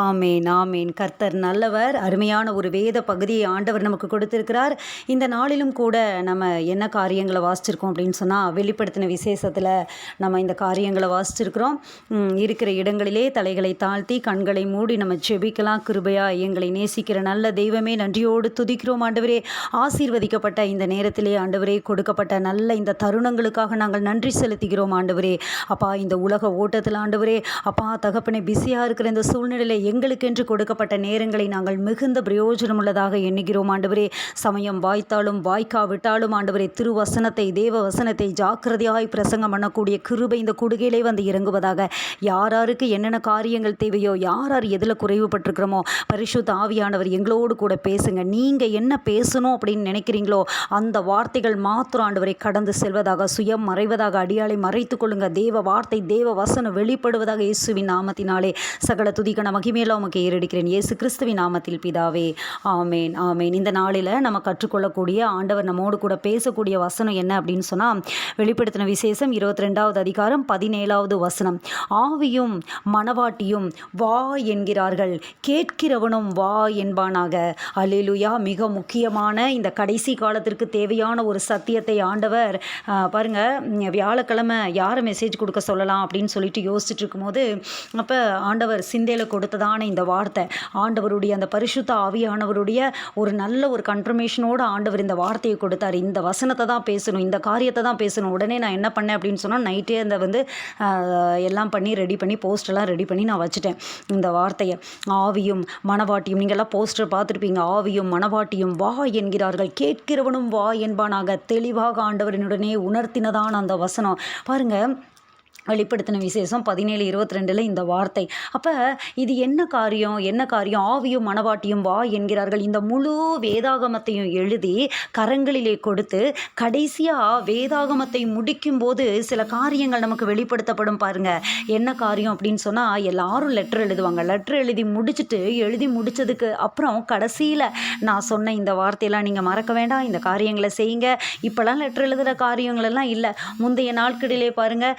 ஆமேன் ஆமேன். கர்த்தர் நல்லவர். அருமையான ஒரு வேத பகுதியை ஆண்டவர் நமக்கு கொடுத்திருக்கிறார். இந்த நாளிலும் கூட நம்ம என்ன காரியங்களை வாசிச்சிருக்கோம் அப்படின்னு சொன்னால், வெளிப்படுத்தின விசேஷத்தில் நம்ம இந்த காரியங்களை வாசிச்சிருக்கிறோம். இருக்கிற இடங்களிலே தலைகளை தாழ்த்தி கண்களை மூடி நம்ம செபிக்கலாம். கிருபையா எங்களை நேசிக்கிற நல்ல தெய்வமே, நன்றியோடு துதிக்கிறோம் ஆண்டவரே. ஆசீர்வதிக்கப்பட்ட இந்த நேரத்திலே ஆண்டவரே, கொடுக்கப்பட்ட நல்ல இந்த தருணங்களுக்காக நாங்கள் நன்றி செலுத்துகிறோம் ஆண்டவரே. அப்பா, இந்த உலக ஓட்டத்தில் ஆண்டவரே, அப்பா தகப்பனை பிஸியாக இருக்கிற இந்த சூழ்நிலையில் எங்களுக்கென்று கொடுக்கப்பட்ட நேரங்களை நாங்கள் மிகுந்த பிரயோஜனம் உள்ளதாக எண்ணுகிறோம் ஆண்டவரே. சமயம் வாய்த்தாலும் வாய்க்காவிட்டாலும் ஆண்டவரே, திருவசனத்தை தேவ வசனத்தை ஜாக்கிரதையாய் பிரசங்கம் பண்ணக்கூடிய கிருபை இந்த குடுகையிலே வந்து இறங்குவதாக. யாராருக்கு என்னென்ன காரியங்கள் தேவையோ, யார் எதில் குறைவுபட்டிருக்கிறோமோ, பரிசுத்த ஆவியானவர் எங்களோடு கூட பேசுங்க. நீங்கள் என்ன பேசணும் அப்படின்னு நினைக்கிறீங்களோ அந்த வார்த்தைகள் மாத்திரம் ஆண்டவரை கடந்து செல்வதாக, சுயம் மறைவதாக, அடியாளை மறைத்து கொள்ளுங்க. தேவ வார்த்தை தேவ வசனம் வெளிப்படுவதாக. இயேசுவின் நாமத்தினாலே சகல துதிக்க மகிமையெல்லாம் உமக்கு ஏறெடுக்கிறேன் இயேசு கிறிஸ்துவின் நாமத்தில் பிதாவே. ஆமேன் ஆமேன். இந்த நாளில் நம்ம கற்றுக்கொள்ளக்கூடிய, ஆண்டவர் நம்மோடு கூட பேசக்கூடிய வசனம் என்ன அப்படின்னு சொன்னால், வெளிப்படுத்தின விசேஷம் 22வது அதிகாரம் 17வது வசனம். ஆவியும் மணவாட்டியும் வா என்கிறார்கள், கேட்கிறவனும் வா என்பானாக. அல்லேலூயா. மிக முக்கியமான இந்த கடைசி காலத்திற்கு தேவையான ஒரு சத்தியத்தை ஆண்டவர் பாருங்க, வியாழக்கிழமை யாரை மெசேஜ் கொடுக்க சொல்லலாம் அப்படின்னு சொல்லிட்டு யோசிச்சுட்டு இருக்கும்போது, அப்போ ஆண்டவர் சிந்தையில் கொடுத்ததான இந்த வார்த்தை, ஆண்டவருடைய அந்த பரிசுத்த ஆவியானவருடைய ஒரு நல்ல ஒரு கன்ஃபர்மேஷனோடு ஆண்டவர் இந்த வார்த்தையை கொடுத்தார். இந்த வசனத்தை தான் பேசணும், இந்த காரியத்தை தான் பேசணும். உடனே நான் என்ன பண்ணேன் அப்படின்னு சொன்னால், நைட்டே அந்த எல்லாம் பண்ணி ரெடி பண்ணி போஸ்டெல்லாம் ரெடி பண்ணி நான் வச்சுட்டேன் இந்த வார்த்தையை. ஆவியும் மணவாட்டியும், நீங்கள்லாம் போஸ்டர் பார்த்துருப்பீங்க. ஆவியும் மணவாட்டியும் வா என்கிறார்கள், கேட்கிறவனும் வா என்பானாக. தெளிவாக ஆண்டவரினுடனே உணர்த்தினதான் அந்த வசனம். பாருங்கள், வெளிப்படுத்தின விசேஷம் 17:22 இந்த வார்த்தை. அப்போ இது என்ன காரியம்? ஆவியும் மணவாட்டியும் வா என்கிறார்கள். இந்த முழு வேதாகமத்தையும் எழுதி கரங்களிலே கொடுத்து கடைசியாக வேதாகமத்தை முடிக்கும்போது சில காரியங்கள் நமக்கு வெளிப்படுத்தப்படும். பாருங்கள், என்ன காரியம் அப்படின்னு சொன்னால், எல்லாரும் லெட்டர் எழுதுவாங்க. லெட்டர் எழுதி முடித்ததுக்கு அப்புறம் கடைசியில் நான் சொன்ன இந்த வார்த்தையெல்லாம் நீங்கள் மறக்க வேண்டாம், இந்த காரியங்களை செய்யுங்க. இப்போலாம் லெட்டர் எழுதுகிற காரியங்களெல்லாம் இல்லை. முந்தைய நாட்களிலே பாருங்கள்,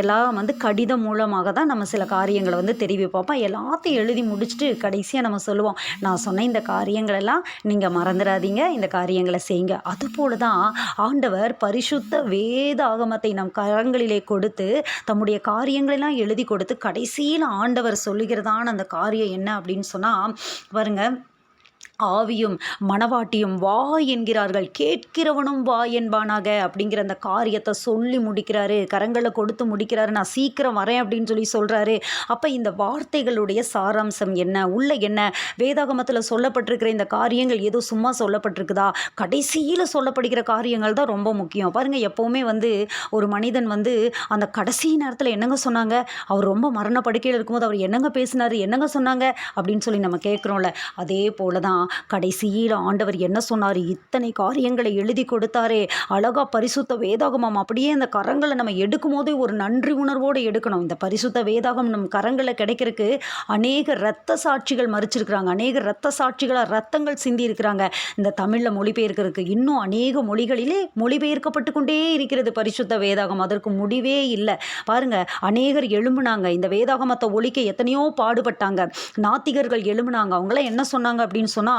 எல்லாம் கடிதம் மூலமாக தான் நம்ம சில காரியங்களை தெரிவிப்போம். எல்லாத்தையும் எழுதி முடிச்சுட்டு கடைசியாக நம்ம சொல்லுவோம், நான் சொன்ன இந்த காரியங்களெல்லாம் நீங்கள் மறந்துடாதீங்க, இந்த காரியங்களை செய்யுங்க. அதுபோல தான் ஆண்டவர் பரிசுத்த வேதாகமத்தை நம் கரங்களிலே கொடுத்து தம்முடைய காரியங்களெல்லாம் எழுதி கொடுத்து கடைசியில் ஆண்டவர் சொல்லுகிறதான அந்த காரியம் என்ன அப்படின்னு சொன்னால், பாருங்கள், ஆவியும் மணவாட்டியும் வா என்கிறார்கள், கேட்கிறவனும் வா என்பானாக அப்படிங்கிற அந்த காரியத்தை சொல்லி முடிக்கிறாரு. கரங்களை கொடுத்து முடிக்கிறாரு. நான் சீக்கிரம் வரேன் அப்படின்னு சொல்கிறாரு. அப்போ இந்த வார்த்தைகளுடைய சாராம்சம் என்ன, உள்ள என்ன, வேதாகமத்தில் சொல்லப்பட்டிருக்கிற இந்த காரியங்கள் ஏதோ சும்மா சொல்லப்பட்டிருக்குதா? கடைசியில் சொல்லப்படுகிற காரியங்கள் தான் ரொம்ப முக்கியம். பாருங்கள், எப்போவுமே ஒரு மனிதன் அந்த கடைசி நேரத்தில் என்னங்க சொன்னாங்க, அவர் ரொம்ப மரண படுக்கையில் இருக்கும்போது அவர் என்னங்க பேசினார், என்னங்க சொன்னாங்க அப்படின்னு சொல்லி நம்ம கேட்குறோம்ல. அதே போல தான் கடைசியில் ஆண்டவர் என்ன சொன்னார், இத்தனை காரியங்களை எழுதி கொடுத்தாரே. அழகா பரிசுத்த வேதாகமம் அப்படியே அந்த கரங்களை நம்ம எடுக்கும் போதே ஒரு நன்றி உணர்வோடு எடுக்கணும். இந்த பரிசுத்த வேதாகம் நம் கரங்களை கிடைக்கிறதுக்கு அநேக இரத்த சாட்சிகள் மறிச்சிருக்கிறாங்க, அநேக இரத்த சாட்சிகளாக ரத்தங்கள் சிந்தி இருக்கிறாங்க. இந்த தமிழில் மொழிபெயர்க்கிறதுக்கு இன்னும் அநேக மொழிகளிலே மொழிபெயர்க்கப்பட்டு கொண்டே இருக்கிறது பரிசுத்த வேதாகம். அதற்கு முடிவே இல்லை. பாருங்க, அநேகர் எழும்புனாங்க, இந்த வேதாகமத்தை ஒழிக்க எத்தனையோ பாடுபட்டாங்க. நாத்திகர்கள் எழும்புனாங்க. அவங்களாம் என்ன சொன்னாங்க அப்படின்னு சொன்னால்,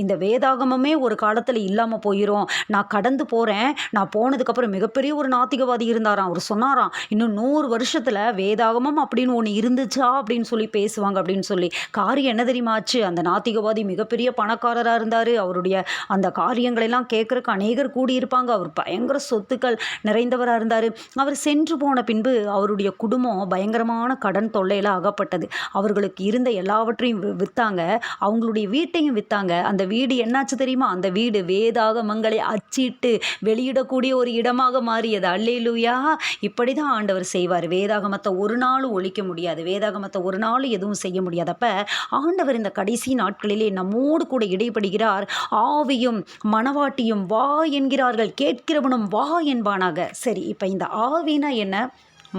இந்த வேதாகமமே ஒரு காலத்தில் இல்லாமல் போயிடும், நான் கடந்து போகிறேன். நான் போனதுக்கப்புறம் மிகப்பெரிய ஒரு நாத்திகவாதி இருந்தாராம். அவர் சொன்னாராம், இன்னும் 100 வருஷத்தில் வேதாகமம் அப்படின்னு ஒன்று இருந்துச்சா அப்படின்னு சொல்லி பேசுவாங்க அப்படின்னு சொல்லி. காரியம் என்ன தெரியுமாச்சு? அந்த நாத்திகவாதி மிகப்பெரிய பணக்காரராக இருந்தார். அவருடைய அந்த காரியங்களெல்லாம் கேட்குறக்கு அநேகர் கூடியிருப்பாங்க. அவர் பயங்கர சொத்துக்கள் நிறைந்தவராக இருந்தார். அவர் சென்று போன பின்பு அவருடைய குடும்பம் பயங்கரமான கடன் தொல்லையில் அகப்பட்டது. அவர்களுக்கு இருந்த எல்லாவற்றையும் விற்றாங்க, அவங்களுடைய வீட்டையும் விற்றாங்க. அந்த வீடு என்னாச்சு தெரியுமா? அந்த வீடு வேதாகமங்களை அச்சிட்டு வெளியிடக்கூடிய ஒரு இடமாக மாறியது. அல்லேலூயா. இப்படி தான் ஆண்டவர் செய்வார். வேதாகமத்தை ஒரு நாளும் ஒழிக்க முடியாது, வேதாகமத்தை ஒரு நாளும் எதுவும் செய்ய முடியாது. அப்போ ஆண்டவர் இந்த கடைசி நாட்களிலே நம்மோடு கூட இடைப்படுகிறார். ஆவியும் மணவாட்டியும் வா என்கிறார்கள், கேட்கிறவனும் வா என்பானாக. சரி, இப்போ இந்த ஆவினா என்ன,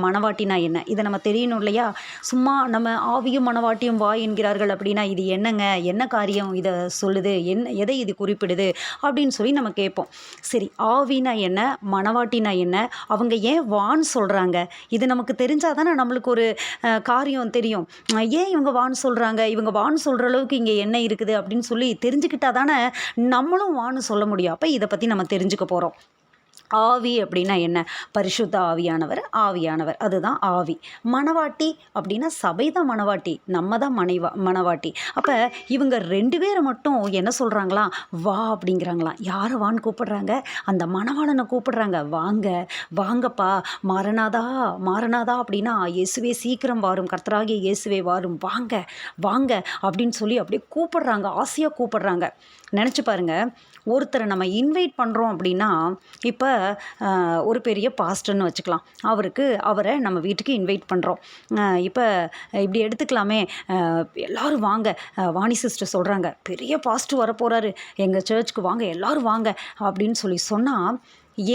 மணவாட்டினா என்ன, இதை நம்ம தெரியணும் இல்லையா? சும்மா நம்ம ஆவியும் மணவாட்டியும் வா என்கிறார்கள் அப்படின்னா இது என்னங்க, என்ன காரியம் இதை சொல்லுது, என்ன எதை இது குறிப்பிடுது அப்படின்னு சொல்லி நம்ம கேட்போம். சரி, ஆவினா என்ன, மணவாட்டினா என்ன, அவங்க ஏன் வான்னு சொல்கிறாங்க, இது நமக்கு தெரிஞ்சால் தானே நம்மளுக்கு ஒரு காரியம் தெரியும். ஏன் இவங்க வான்னு சொல்கிறாங்க, இவங்க வான்னு சொல்கிற அளவுக்கு இங்கே என்ன இருக்குது அப்படின்னு சொல்லி தெரிஞ்சுக்கிட்டா தானே நம்மளும் வான்னு சொல்ல முடியும். அப்போ இதை பற்றி நம்ம தெரிஞ்சுக்க போகிறோம். ஆவி அப்படின்னா என்ன? பரிசுத்த ஆவியானவர் அதுதான் ஆவி. மணவாட்டி அப்படின்னா சபை தான் மணவாட்டி, நம்ம தான் மணவாட்டி. அப்போ இவங்க 2 பேரை மட்டும் என்ன சொல்கிறாங்களாம், வா அப்படிங்கிறாங்களாம். யாரை வான்னு கூப்பிடுறாங்க? அந்த மணவாளனை கூப்பிடுறாங்க. வாங்க வாங்கப்பா, மாறனாதா அப்படின்னா இயேசுவே சீக்கிரம் வாரும், கர்த்தராகிய இயேசுவே வாரும், வாங்க வாங்க அப்படின்னு சொல்லி அப்படியே கூப்பிடுறாங்க, ஆசையாக கூப்பிடுறாங்க. நினச்சி பாருங்கள், ஒருத்தரை நம்ம இன்வைட் பண்ணுறோம் அப்படின்னா, இப்போ ஒரு பெரிய பாஸ்டர்னு வச்சுக்கலாம், அவரை நம்ம வீட்டுக்கு இன்வைட் பண்ணுறோம். இப்போ இப்படி எடுத்துக்கலாமே, எல்லோரும் வாங்க, வாணி சிஸ்டர் சொல்கிறாங்க பெரிய பாஸ்டர் வரப்போகிறாரு எங்கள் சர்ச்சுக்கு, வாங்க எல்லோரும் வாங்க அப்படின்னு சொன்னால்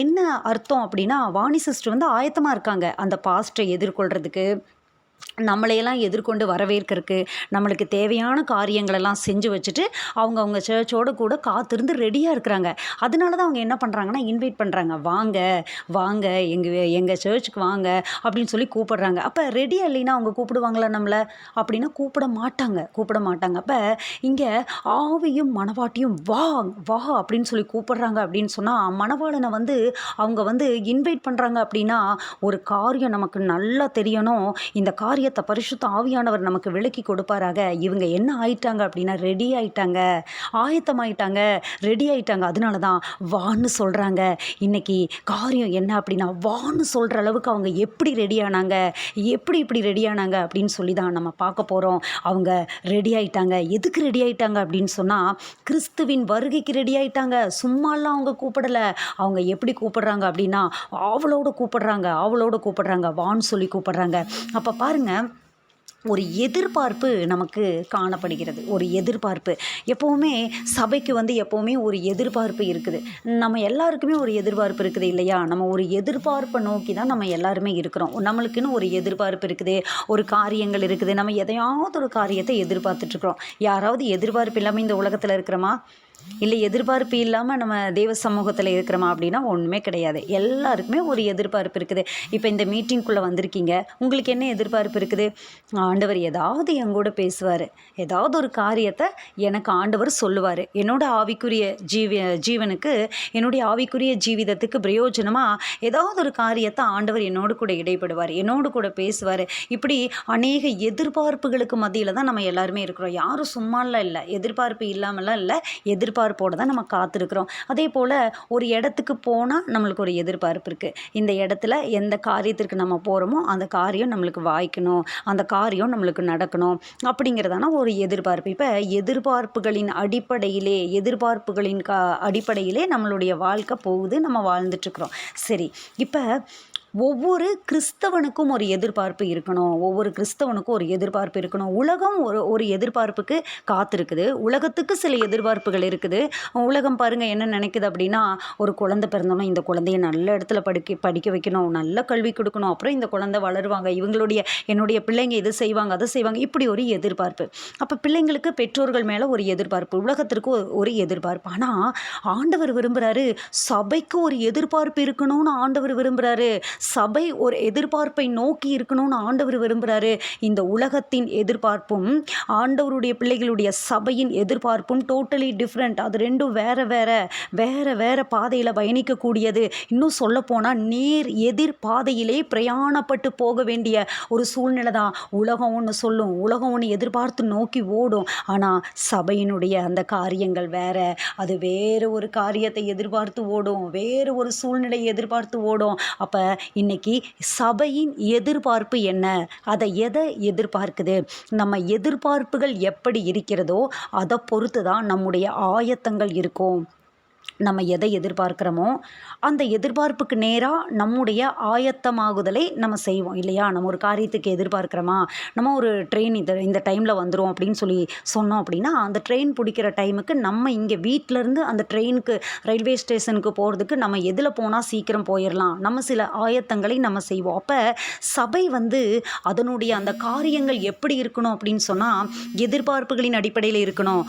என்ன அர்த்தம் அப்படின்னா, வாணி சிஸ்டர் வந்து ஆயத்தமாக இருக்காங்க அந்த பாஸ்டரை எதிர்கொள்கிறதுக்கு, நம்மளையெல்லாம் எதிர்கொண்டு வரவேற்கிறதுக்கு, நம்மளுக்கு தேவையான காரியங்களெல்லாம் செஞ்சு வச்சுட்டு அவங்க சர்ச்சோடு கூட காத்திருந்து ரெடியாக இருக்கிறாங்க. அதனால தான் அவங்க என்ன பண்ணுறாங்கன்னா இன்வைட் பண்ணுறாங்க. வாங்க வாங்க எங்கள் சர்ச்சுக்கு வாங்க அப்படின்னு சொல்லி கூப்பிடுறாங்க. அப்போ ரெடியாக இல்லைன்னா அவங்க கூப்பிடுவாங்களா நம்மளை? அப்படின்னா கூப்பிட மாட்டாங்க. அப்போ இங்கே ஆவியும் மணவாட்டியும் வா வா அப்படின்னு சொல்லி கூப்பிடுறாங்க அப்படின்னு சொன்னால், மணவாளனை வந்து அவங்க வந்து இன்வைட் பண்ணுறாங்க அப்படின்னா ஒரு காரியம் நமக்கு நல்லா தெரியணும். இந்த காரியத்தை பரிசுத்த ஆவியானவர் நமக்கு விளக்கி கொடுப்பாராக. இவங்க என்ன ஆயிட்டாங்க அப்படின்னா ரெடி ஆயிட்டாங்க, ஆயத்தமாயிட்டாங்க, ரெடி ஆயிட்டாங்க. அதனால தான் வான்னு சொல்கிறாங்க. இன்னைக்கு காரியம் என்ன அப்படின்னா, வான்னு சொல்கிற அளவுக்கு அவங்க எப்படி ரெடியானாங்க, இப்படி ரெடியானாங்க அப்படின்னு சொல்லி தான் நம்ம பார்க்க போகிறோம். அவங்க ரெடி ஆயிட்டாங்க. எதுக்கு ரெடி ஆயிட்டாங்க அப்படின்னு சொன்னால், கிறிஸ்துவின் வருகைக்கு ரெடி ஆயிட்டாங்க. சும்மாலாம் அவங்க கூப்பிடலை. அவங்க எப்படி கூப்பிடுறாங்க அப்படின்னா ஆவலோடு கூப்பிடுறாங்க, வான்னு சொல்லி கூப்பிடுறாங்க. அப்போ பாருங்க, ஒரு எதிர்பார்ப்பு நமக்கு காணப்படுகிறது. ஒரு எதிர்பார்ப்பு எப்போவுமே சபைக்கு வந்து எப்போவுமே ஒரு எதிர்பார்ப்பு இருக்குது. நம்ம எல்லாருக்குமே ஒரு எதிர்பார்ப்பு இருக்குது இல்லையா? நம்ம ஒரு எதிர்பார்ப்பை நோக்கி தான் நம்ம எல்லாருமே இருக்கிறோம். நம்மளுக்குன்னு ஒரு எதிர்பார்ப்பு இருக்குது, ஒரு காரியங்கள் இருக்குது. நம்ம எதையாவது ஒரு காரியத்தை எதிர்பார்த்துட்ருக்குறோம். யாராவது எதிர்பார்ப்பு இல்லாமல் இந்த உலகத்தில் இருக்கிறோமா? இல்லை எதிர்பார்ப்பு இல்லாமல் நம்ம தேவ சமூகத்தில் இருக்கிறோமா அப்படின்னா ஒன்றுமே கிடையாது. எல்லாருக்குமே ஒரு எதிர்பார்ப்பு இருக்குது. இப்போ இந்த மீட்டிங்குள்ளே வந்திருக்கீங்க, உங்களுக்கு என்ன எதிர்பார்ப்பு இருக்குது? ஆண்டவர் ஏதாவது என் கூட பேசுவார், ஏதாவது ஒரு காரியத்தை எனக்கு ஆண்டவர் சொல்லுவார், என்னோட ஆவிக்குரிய ஜீவனுக்கு, என்னுடைய ஆவிக்குரிய ஜீவிதத்துக்கு பிரயோஜனமாக ஏதாவது ஒரு காரியத்தை ஆண்டவர் என்னோடு கூட இடைப்படுவார், என்னோடு கூட பேசுவார். இப்படி அநேக எதிர்பார்ப்புகளுக்கு மத்தியில் தான் நம்ம எல்லாருமே இருக்கிறோம். யாரும் சும்மாலாம் இல்லை, எதிர்பார்ப்பு இல்லாமலாம் இல்லை, எதிர்பார்ப்போடு தான் நம்ம காத்திருக்கிறோம். அதே போல் ஒரு இடத்துக்கு போனால் நம்மளுக்கு ஒரு எதிர்பார்ப்பு இருக்குது. இந்த இடத்துல எந்த காரியத்திற்கு நம்ம போகிறோமோ அந்த காரியம் நம்மளுக்கு வாய்க்கணும், அந்த காரியம் நம்மளுக்கு நடக்கணும் அப்படிங்கிறதான ஒரு எதிர்பார்ப்பு. இப்போ எதிர்பார்ப்புகளின் அடிப்படையிலே நம்மளுடைய வாழ்க்கை போகுது, நம்ம வாழ்ந்துட்டுருக்குறோம். சரி, இப்போ ஒவ்வொரு கிறிஸ்தவனுக்கும் ஒரு எதிர்பார்ப்பு இருக்கணும். உலகம் ஒரு எதிர்பார்ப்புக்கு காத்திருக்குது. உலகத்துக்கு சில எதிர்பார்ப்புகள் இருக்குது. உலகம் பாருங்கள் என்ன நினைக்குது அப்படின்னா, ஒரு குழந்தை பிறந்தோன்னா இந்த குழந்தைய நல்ல இடத்துல படிக்க வைக்கணும், நல்ல கல்வி கொடுக்கணும், அப்புறம் இந்த குழந்தை வளருவாங்க, என்னுடைய பிள்ளைங்க இது செய்வாங்க, அதை செய்வாங்க, இப்படி ஒரு எதிர்பார்ப்பு. அப்போ பிள்ளைங்களுக்கு பெற்றோர்கள் மேலே ஒரு எதிர்பார்ப்பு, உலகத்திற்கு ஒரு எதிர்பார்ப்பு. ஆனால் ஆண்டவர் விரும்புகிறாரு, சபைக்கு ஒரு எதிர்பார்ப்பு இருக்கணும்னு ஆண்டவர் விரும்புகிறாரு. சபை ஒரு எதிர்பார்ப்பை நோக்கி இருக்கணும்னு ஆண்டவர் விரும்புகிறாரு. இந்த உலகத்தின் எதிர்பார்ப்பும் ஆண்டவருடைய பிள்ளைகளுடைய சபையின் எதிர்பார்ப்பும் டோட்டலி டிஃப்ரெண்ட். அது ரெண்டும் வேற பாதையில் பயணிக்கக்கூடியது. இன்னும் சொல்லப்போனால் நேர் எதிர் பாதையிலே பிரயாணப்பட்டு போக வேண்டிய ஒரு சூழ்நிலை தான். உலகம் ஒன்று சொல்லும், உலகம் ஒன்று எதிர்பார்த்து நோக்கி ஓடும். ஆனால் சபையினுடைய அந்த காரியங்கள் வேற, அது வேறு ஒரு காரியத்தை எதிர்பார்த்து ஓடும், வேறு ஒரு சூழ்நிலையை எதிர்பார்த்து ஓடும். அப்போ இன்னைக்கு சபையின் எதிர்பார்ப்பு என்ன, அதை எதை எதிர்பார்க்குது, நம்ம எதிர்பார்ப்புகள் எப்படி இருக்கிறதோ அதை பொறுத்து தான் நம்முடைய ஆயத்தங்கள் இருக்கும். நம்ம எதை எதிர்பார்க்கிறோமோ அந்த எதிர்பார்ப்புக்கு நேராக நம்முடைய ஆயத்தமாகுதலை நம்ம செய்வோம் இல்லையா? நம்ம ஒரு காரியத்துக்கு எதிர்பார்க்கிறோமா, நம்ம ஒரு ட்ரெயின் இந்த டைமில் வந்துடும் அப்படின்னு சொல்லி சொன்னோம் அப்படின்னா, அந்த ட்ரெயின் பிடிக்கிற டைமுக்கு நம்ம இங்கே வீட்டிலேருந்து அந்த ட்ரெயினுக்கு ரயில்வே ஸ்டேஷனுக்கு போகிறதுக்கு நம்ம எதில் போனால் சீக்கிரம் போயிடலாம், நம்ம சில ஆயத்தங்களை நம்ம செய்வோம். அப்போ சபை அதனுடைய அந்த காரியங்கள் எப்படி இருக்கணும் அப்படின்னு சொன்னால், எதிர்பார்ப்புகளின் அடிப்படையில் இருக்கணும்.